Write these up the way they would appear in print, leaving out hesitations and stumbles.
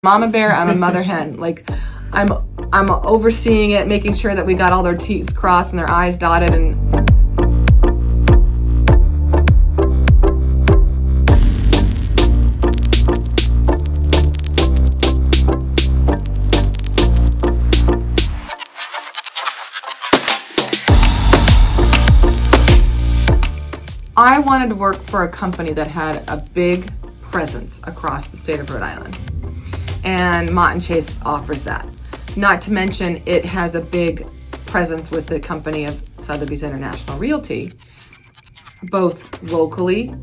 Mama bear, I'm a mother hen. Like I'm overseeing it, making sure that we got all their T's crossed and their I's dotted. And I wanted to work for a company that had a big presence across the state of Rhode Island. And Mott Chace offers that. Not to mention, it has a big presence with the company of Sotheby's International Realty, both locally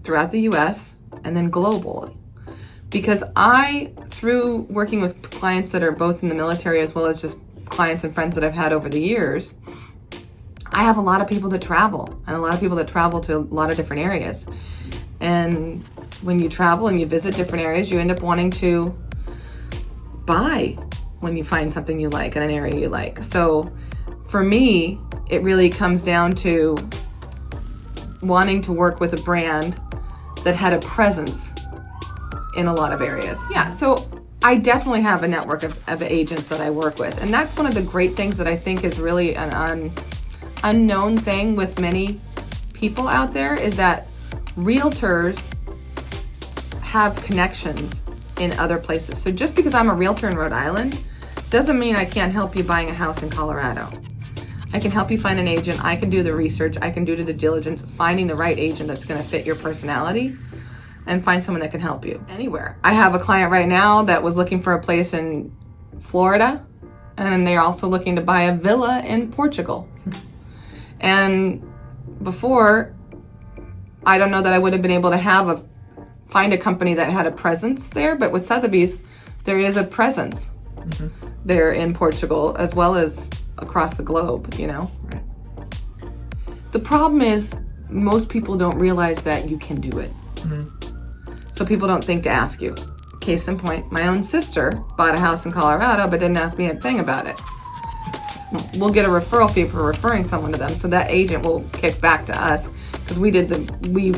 throughout the US and then globally. Because through working with clients that are both in the military as well as just clients and friends that I've had over the years, I have a lot of people that travel and a lot of people that travel to a lot of different areas. And when you travel and you visit different areas, you end up wanting to buy when you find something you like in an area you like. So for me, it really comes down to wanting to work with a brand that had a presence in a lot of areas. Yeah, so I definitely have a network of agents that I work with. And that's one of the great things that I think is really an unknown thing with many people out there, is that realtors have connections in other places. So just because I'm a realtor in Rhode Island doesn't mean I can't help you buying a house in Colorado. I can help you find an agent. I can do the research. I can do the diligence, finding the right agent that's going to fit your personality and find someone that can help you anywhere. I have a client right now that was looking for a place in Florida, and they're also looking to buy a villa in Portugal. And before, I don't know that I would have been able to find a company that had a presence there, but with Sotheby's, there is a presence there in Portugal as well as across the globe, you know? Right. The problem is most people don't realize that you can do it. So people don't think to ask you. Case in point, my own sister bought a house in Colorado but didn't ask me a thing about it. We'll get a referral fee for referring someone to them, so that agent will kick back to us because we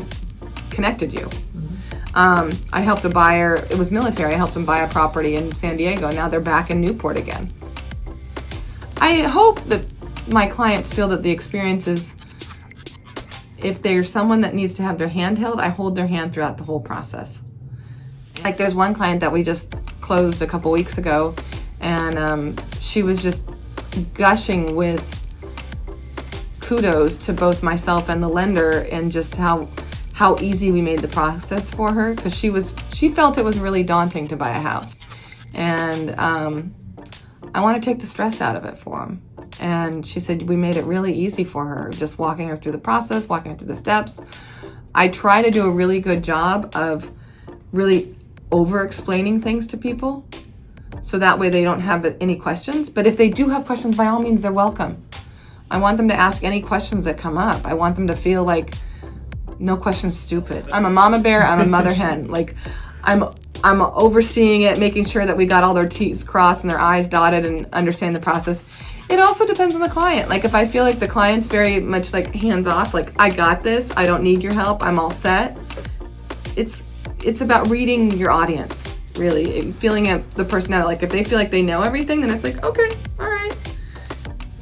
connected you. I helped a buyer, it was military, I helped them buy a property in San Diego. Now they're back in Newport again. I hope that my clients feel that the experience is, if there's someone that needs to have their hand held, I hold their hand throughout the whole process. Like there's one client that we just closed a couple weeks ago, and she was just gushing with kudos to both myself and the lender, and just how easy we made the process for her, because she felt it was really daunting to buy a house, and I want to take the stress out of it for them. And she said we made it really easy for her, just walking her through the process, walking her through the steps. I try to do a really good job of really over explaining things to people, so that way they don't have any questions. But if they do have questions, by all means, they're welcome. I want them to ask any questions that come up. I want them to feel like no question's stupid. I'm a mama bear, I'm a mother hen. Like I'm overseeing it, making sure that we got all their T's crossed and their I's dotted and understand the process. It also depends on the client. Like if I feel like the client's very much like hands off, like I got this, I don't need your help, I'm all set. It's about reading your audience, really, feeling the personality. Like if they feel like they know everything, then it's like, okay, all right.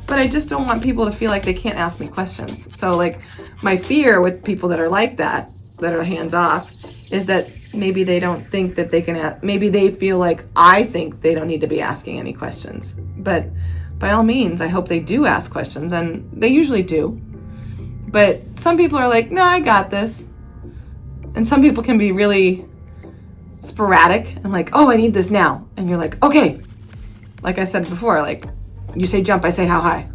But I just don't want people to feel like they can't ask me questions. So like my fear with people that are like that are hands off, is that maybe they don't think that they can maybe they feel like I think they don't need to be asking any questions. But by all means, I hope they do ask questions, and they usually do. But some people are like, no, I got this. And some people can be really sporadic and like, oh, I need this now. And you're like, okay. Like I said before, like you say jump, I say how high.